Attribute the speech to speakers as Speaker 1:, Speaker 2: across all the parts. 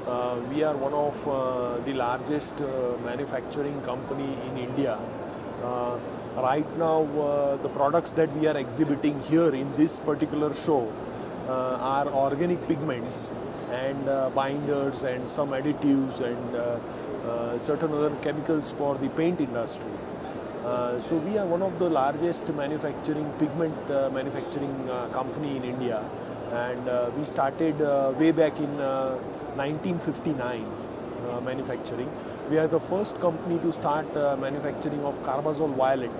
Speaker 1: We are one of the largest manufacturing company in India. Right now, the products that we are exhibiting here in this particular show are organic pigments and binders and some additives and certain other chemicals for the paint industry. So we are one of the largest manufacturing pigment manufacturing company in India, and we started way back in 1959 manufacturing. We are the first company to start manufacturing of carbazole violet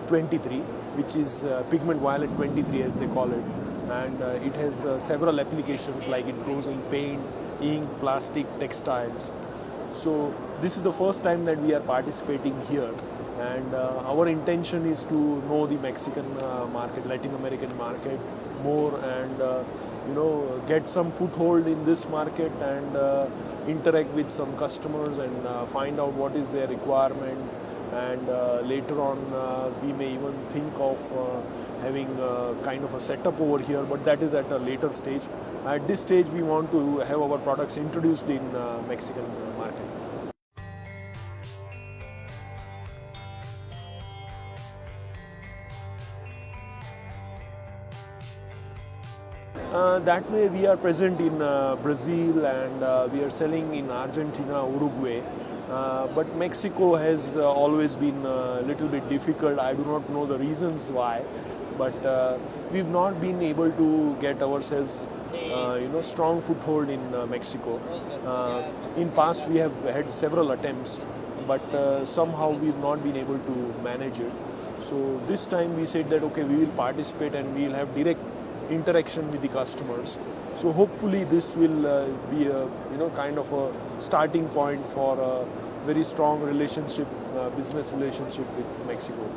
Speaker 1: 23, which is pigment violet 23 as they call it, and it has several applications, like it goes in paint, ink, plastic, textiles. So this is the first time that we are participating here, and our intention is to know the Mexican market, Latin American market more, and get some foothold in this market and interact with some customers and find out what is their requirement, and later on we may even think of having kind of a setup over here, but that is at a later stage. At this stage we want to have our products introduced in Mexican market. That way we are present in Brazil, and we are selling in Argentina, Uruguay. But Mexico has always been a little bit difficult. I do not know the reasons why, but we've not been able to get ourselves strong foothold in Mexico. In past we have had several attempts, but somehow we've not been able to manage it. So this time we said that okay, we will participate and we will have direct interaction with the customers. So hopefully this will be a kind of a starting point for a very strong relationship, business relationship with Mexico.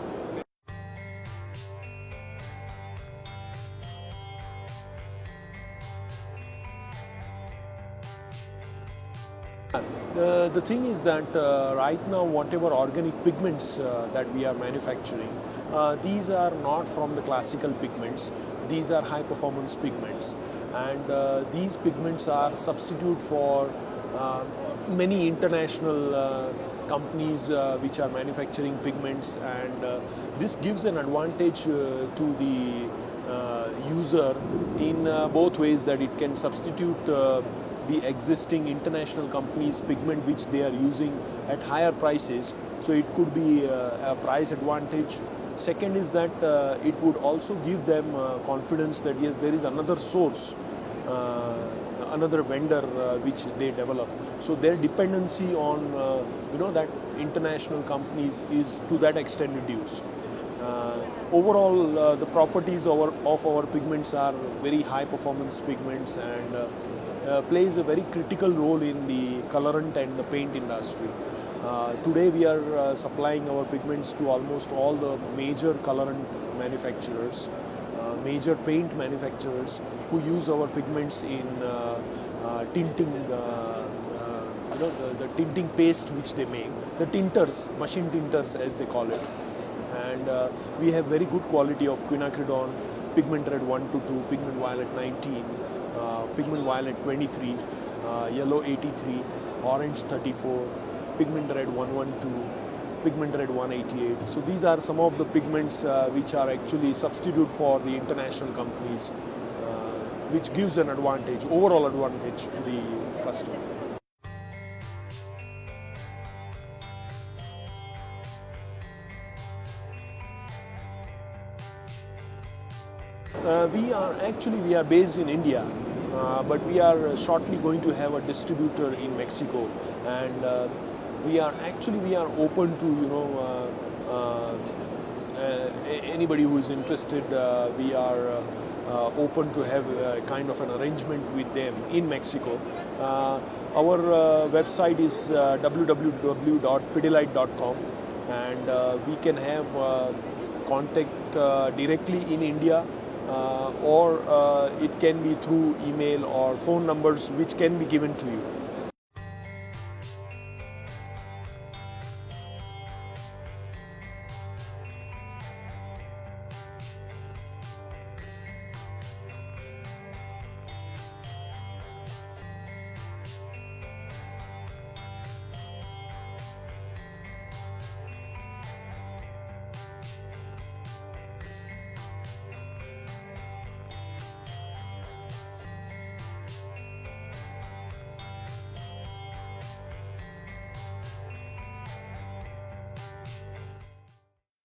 Speaker 1: The thing is that right now whatever organic pigments that we are manufacturing, these are not from the classical pigments. These are high performance pigments, and these pigments are substitute for many international companies which are manufacturing pigments, and this gives an advantage to the user in both ways, that it can substitute the existing international companies' pigment which they are using at higher prices, so it could be a price advantage. Second is that it would also give them confidence that yes, there is another source, another vendor which they develop. So their dependency on that international companies is to that extent reduced. Overall, the properties of our pigments are very high performance pigments, and plays a very critical role in the colorant and the paint industry. Today we are supplying our pigments to almost all the major colorant manufacturers, major paint manufacturers who use our pigments in tinting, the tinting paste which they make, the tinters, machine tinters as they call it. And we have very good quality of quinacridone, pigment red 1 to 2, pigment violet 19, pigment violet 23, yellow 83, orange 34, pigment red 112, pigment red 188. So these are some of the pigments which are actually substitute for the international companies, which gives an advantage, overall advantage to the customer. We are based in India, but we are shortly going to have a distributor in Mexico, and we are open to anybody who is interested. We are open to have kind of an arrangement with them in Mexico. Our website is www.pidilite.com, and we can have contact directly in India, or it can be through email or phone numbers which can be given to you.